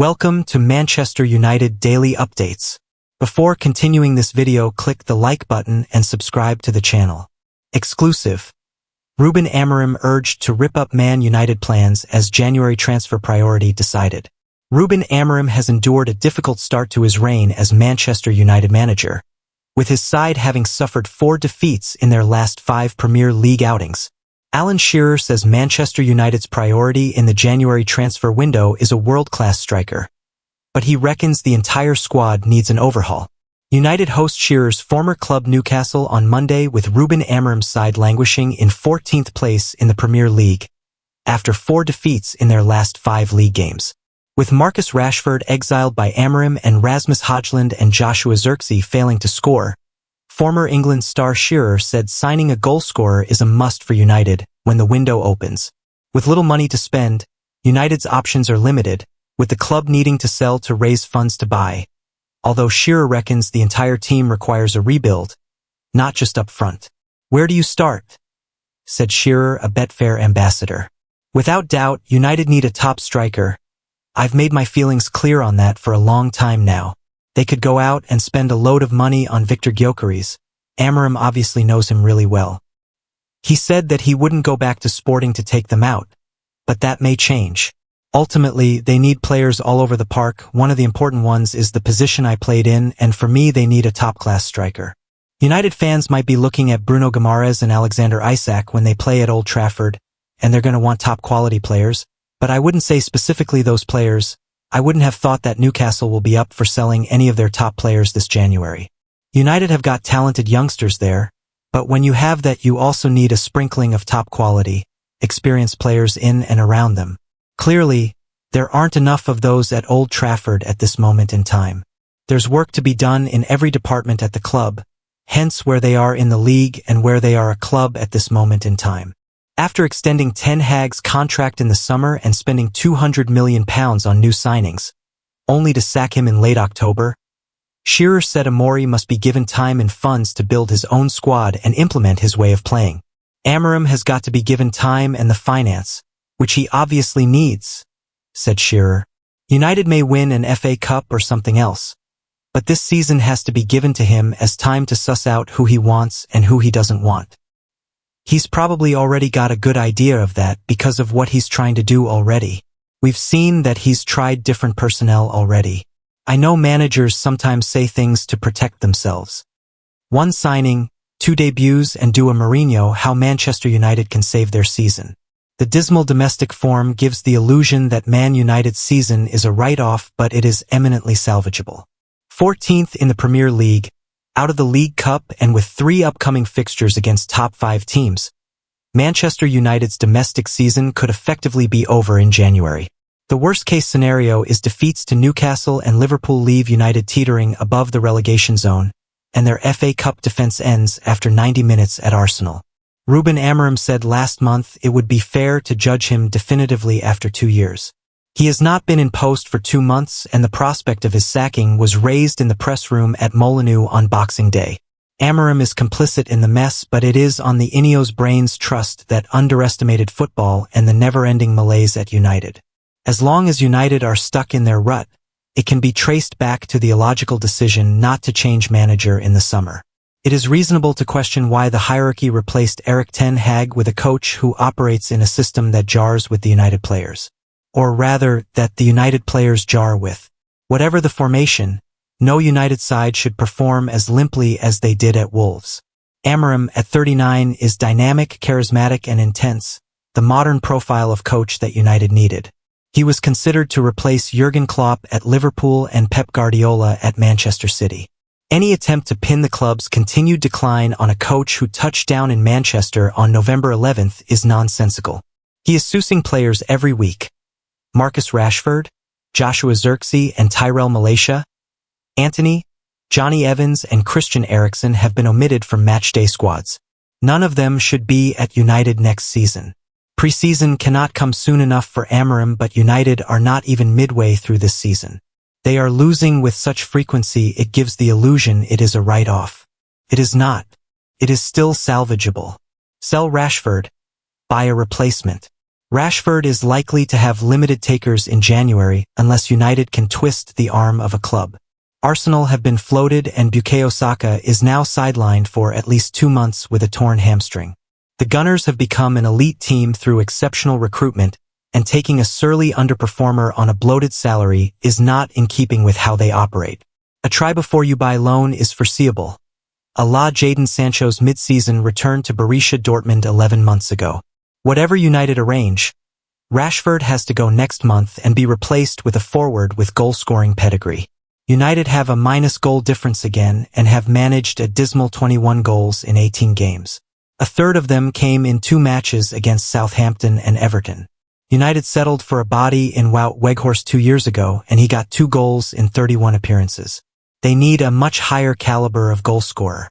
Welcome to Manchester United Daily Updates. Before continuing this video, click the like button and subscribe to the channel. Exclusive. Ruben Amorim urged to rip up Man United plans as January transfer priority decided. Ruben Amorim has endured a difficult start to his reign as Manchester United manager, with his side having suffered 4 defeats in their last 5 Premier League outings. Alan Shearer says Manchester United's priority in the January transfer window is a world-class striker, but he reckons the entire squad needs an overhaul. United host Shearer's former club Newcastle on Monday, with Ruben Amorim's side languishing in 14th place in the Premier League, after 4 defeats in their last 5 league games. With Marcus Rashford exiled by Amorim and Rasmus Højlund and Joshua Zirkzee failing to score, former England star Shearer said signing a goalscorer is a must for United when the window opens. With little money to spend, United's options are limited, with the club needing to sell to raise funds to buy, although Shearer reckons the entire team requires a rebuild, not just up front. "Where do you start?" said Shearer, a Betfair ambassador. "Without doubt, United need a top striker. I've made my feelings clear on that for a long time now. They could go out and spend a load of money on Viktor Gyökeres. Amorim obviously knows him really well. He said that he wouldn't go back to Sporting to take them out, but that may change. Ultimately, they need players all over the park. One of the important ones is the position I played in, and for me they need a top-class striker." United fans might be looking at Bruno Guimaraes and Alexander Isak when they play at Old Trafford, and they're going to want top-quality players, but I wouldn't say specifically those players. I wouldn't have thought that Newcastle will be up for selling any of their top players this January. United have got talented youngsters there, but when you have that, you also need a sprinkling of top-quality, experienced players in and around them. Clearly, there aren't enough of those at Old Trafford at this moment in time. There's work to be done in every department at the club, hence where they are in the league and where they are a club at this moment in time. After extending Ten Hag's contract in the summer and spending £200 million on new signings, only to sack him in late October, Shearer said Amorim must be given time and funds to build his own squad and implement his way of playing. Amorim has got to be given time and the finance, which he obviously needs, said Shearer. United may win an FA Cup or something else, but this season has to be given to him as time to suss out who he wants and who he doesn't want. He's probably already got a good idea of that because of what he's trying to do already. We've seen that he's tried different personnel already. I know managers sometimes say things to protect themselves. One signing, 2 debuts, and do a Mourinho how Manchester United can save their season. The dismal domestic form gives the illusion that Man United's season is a write-off, but it is eminently salvageable. 14th in the Premier League, out of the League Cup, and with 3 upcoming fixtures against top 5 teams, Manchester United's domestic season could effectively be over in January. The worst-case scenario is defeats to Newcastle and Liverpool leave United teetering above the relegation zone, and their FA Cup defence ends after 90 minutes at Arsenal. Ruben Amorim said last month it would be fair to judge him definitively after 2 years. He has not been in post for 2 months, and the prospect of his sacking was raised in the press room at Molineux on Boxing Day. Amorim is complicit in the mess, but it is on the Ineos brain's trust that underestimated football and the never-ending malaise at United. As long as United are stuck in their rut, it can be traced back to the illogical decision not to change manager in the summer. It is reasonable to question why the hierarchy replaced Erik Ten Hag with a coach who operates in a system that jars with the United players. Or rather, that the United players jar with. Whatever the formation, no United side should perform as limply as they did at Wolves. Amorim, at 39, is dynamic, charismatic, and intense, the modern profile of coach that United needed. He was considered to replace Jurgen Klopp at Liverpool and Pep Guardiola at Manchester City. Any attempt to pin the club's continued decline on a coach who touched down in Manchester on November 11th is nonsensical. He is sousing players every week. Marcus Rashford, Joshua Zirkzee, and Tyrell Malacia, Antony, Johnny Evans, and Christian Eriksen have been omitted from matchday squads. None of them should be at United next season. Pre-season cannot come soon enough for Amorim, but United are not even midway through this season. They are losing with such frequency it gives the illusion it is a write-off. It is not. It is still salvageable. Sell Rashford. Buy a replacement. Rashford is likely to have limited takers in January unless United can twist the arm of a club. Arsenal have been floated and Bukayo Saka is now sidelined for at least 2 months with a torn hamstring. The Gunners have become an elite team through exceptional recruitment, and taking a surly underperformer on a bloated salary is not in keeping with how they operate. A try-before-you-buy loan is foreseeable. Jadon Sancho's mid-season return to Borussia Dortmund 11 months ago. Whatever United arrange, Rashford has to go next month and be replaced with a forward with goal-scoring pedigree. United have a minus goal difference again and have managed a dismal 21 goals in 18 games. A third of them came in 2 matches against Southampton and Everton. United settled for a body in Wout Weghorst 2 years ago, and he got 2 goals in 31 appearances. They need a much higher caliber of goalscorer.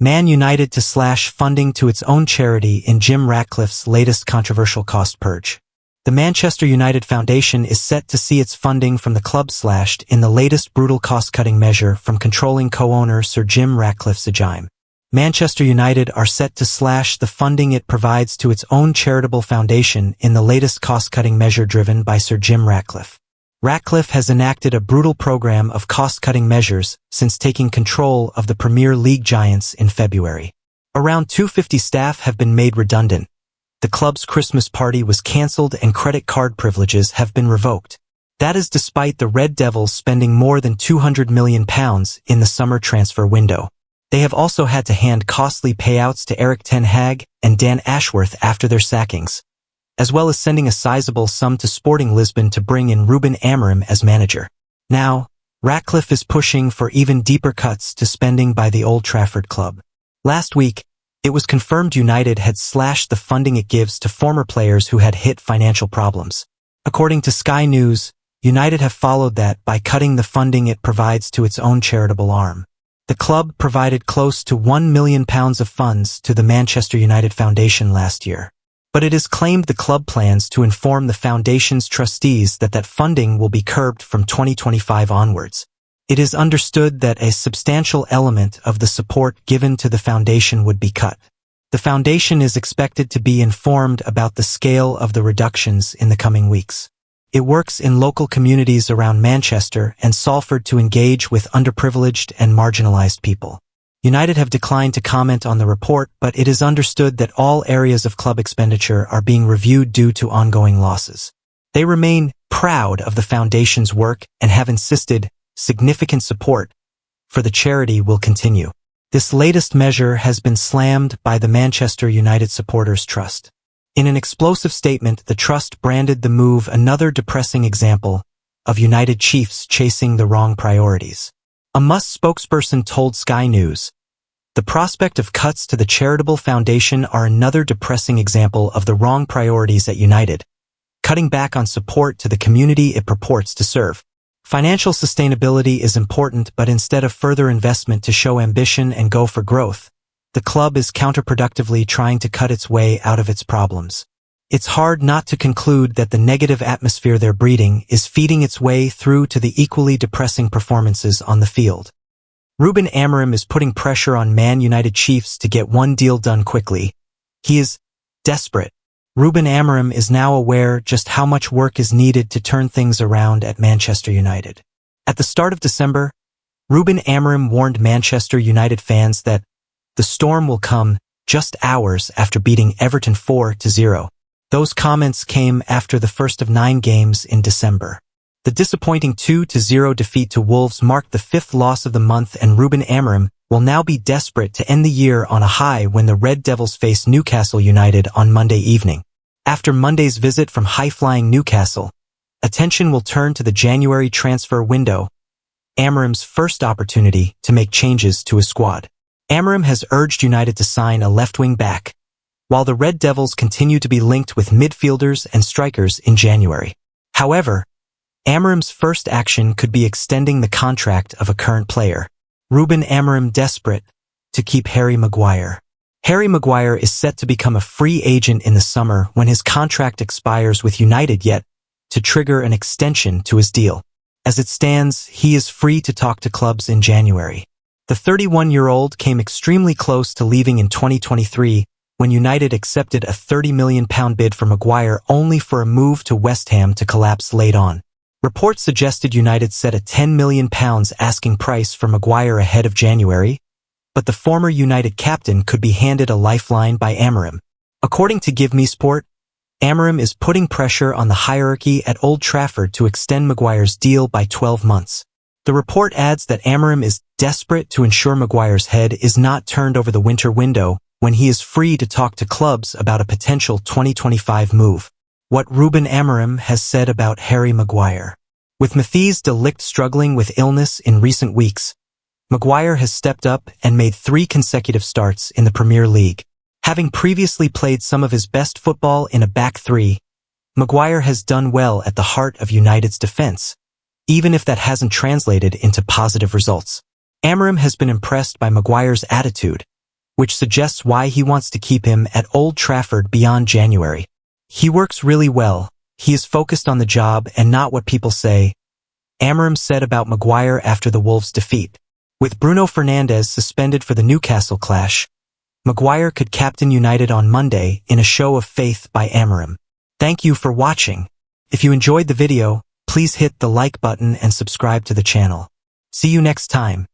Man United to slash funding to its own charity in Jim Ratcliffe's latest controversial cost purge. The Manchester United Foundation is set to see its funding from the club slashed in the latest brutal cost-cutting measure from controlling co-owner Sir Jim Ratcliffe's regime. Manchester United are set to slash the funding it provides to its own charitable foundation in the latest cost-cutting measure driven by Sir Jim Ratcliffe. Ratcliffe has enacted a brutal program of cost-cutting measures since taking control of the Premier League giants in February. Around 250 staff have been made redundant. The club's Christmas party was cancelled and credit card privileges have been revoked. That is despite the Red Devils spending more than £200 million in the summer transfer window. They have also had to hand costly payouts to Erik Ten Hag and Dan Ashworth after their sackings, as well as sending a sizable sum to Sporting Lisbon to bring in Ruben Amorim as manager. Now, Ratcliffe is pushing for even deeper cuts to spending by the Old Trafford club. Last week, it was confirmed United had slashed the funding it gives to former players who had hit financial problems. According to Sky News, United have followed that by cutting the funding it provides to its own charitable arm. The club provided close to £1 million of funds to the Manchester United Foundation last year. But it is claimed the club plans to inform the foundation's trustees that funding will be curbed from 2025 onwards. It is understood that a substantial element of the support given to the foundation would be cut. The foundation is expected to be informed about the scale of the reductions in the coming weeks. It works in local communities around Manchester and Salford to engage with underprivileged and marginalized people. United have declined to comment on the report, but it is understood that all areas of club expenditure are being reviewed due to ongoing losses. They remain proud of the foundation's work and have insisted significant support for the charity will continue. This latest measure has been slammed by the Manchester United Supporters Trust. In an explosive statement, the trust branded the move another depressing example of United chiefs chasing the wrong priorities. A Must spokesperson told Sky News, "The prospect of cuts to the charitable foundation are another depressing example of the wrong priorities at United, cutting back on support to the community it purports to serve. Financial sustainability is important, but instead of further investment to show ambition and go for growth, the club is counterproductively trying to cut its way out of its problems. It's hard not to conclude that the negative atmosphere they're breeding is feeding its way through to the equally depressing performances on the field." Ruben Amorim is putting pressure on Man United chiefs to get one deal done quickly. He is desperate. Ruben Amorim is now aware just how much work is needed to turn things around at Manchester United. At the start of December, Ruben Amorim warned Manchester United fans that the storm will come just hours after beating Everton 4-0. Those comments came after the first of 9 games in December. The disappointing 2-0 defeat to Wolves marked the 5th loss of the month, and Ruben Amorim will now be desperate to end the year on a high when the Red Devils face Newcastle United on Monday evening. After Monday's visit from high-flying Newcastle, attention will turn to the January transfer window, Amorim's first opportunity to make changes to his squad. Amorim has urged United to sign a left-wing back, while the Red Devils continue to be linked with midfielders and strikers in January. However, Amorim's first action could be extending the contract of a current player. Ruben Amorim desperate to keep Harry Maguire. Harry Maguire is set to become a free agent in the summer when his contract expires with United, yet to trigger an extension to his deal. As it stands, he is free to talk to clubs in January. The 31-year-old came extremely close to leaving in 2023 when United accepted a £30 million bid for Maguire only for a move to West Ham to collapse late on. Reports suggested United set a £10 million asking price for Maguire ahead of January, but the former United captain could be handed a lifeline by Amorim. According to Give Me Sport, Amorim is putting pressure on the hierarchy at Old Trafford to extend Maguire's deal by 12 months. The report adds that Amorim is desperate to ensure Maguire's head is not turned over the winter window when he is free to talk to clubs about a potential 2025 move. What Ruben Amorim has said about Harry Maguire. With Matthijs de Ligt struggling with illness in recent weeks, Maguire has stepped up and made 3 consecutive starts in the Premier League. Having previously played some of his best football in a back three, Maguire has done well at the heart of United's defense, even if that hasn't translated into positive results. Amorim has been impressed by Maguire's attitude, which suggests why he wants to keep him at Old Trafford beyond January. He works really well, he is focused on the job and not what people say, Amorim said about Maguire after the Wolves' defeat. With Bruno Fernandes suspended for the Newcastle clash, Maguire could captain United on Monday in a show of faith by Amorim. Thank you for watching. If you enjoyed the video, please hit the like button and subscribe to the channel. See you next time.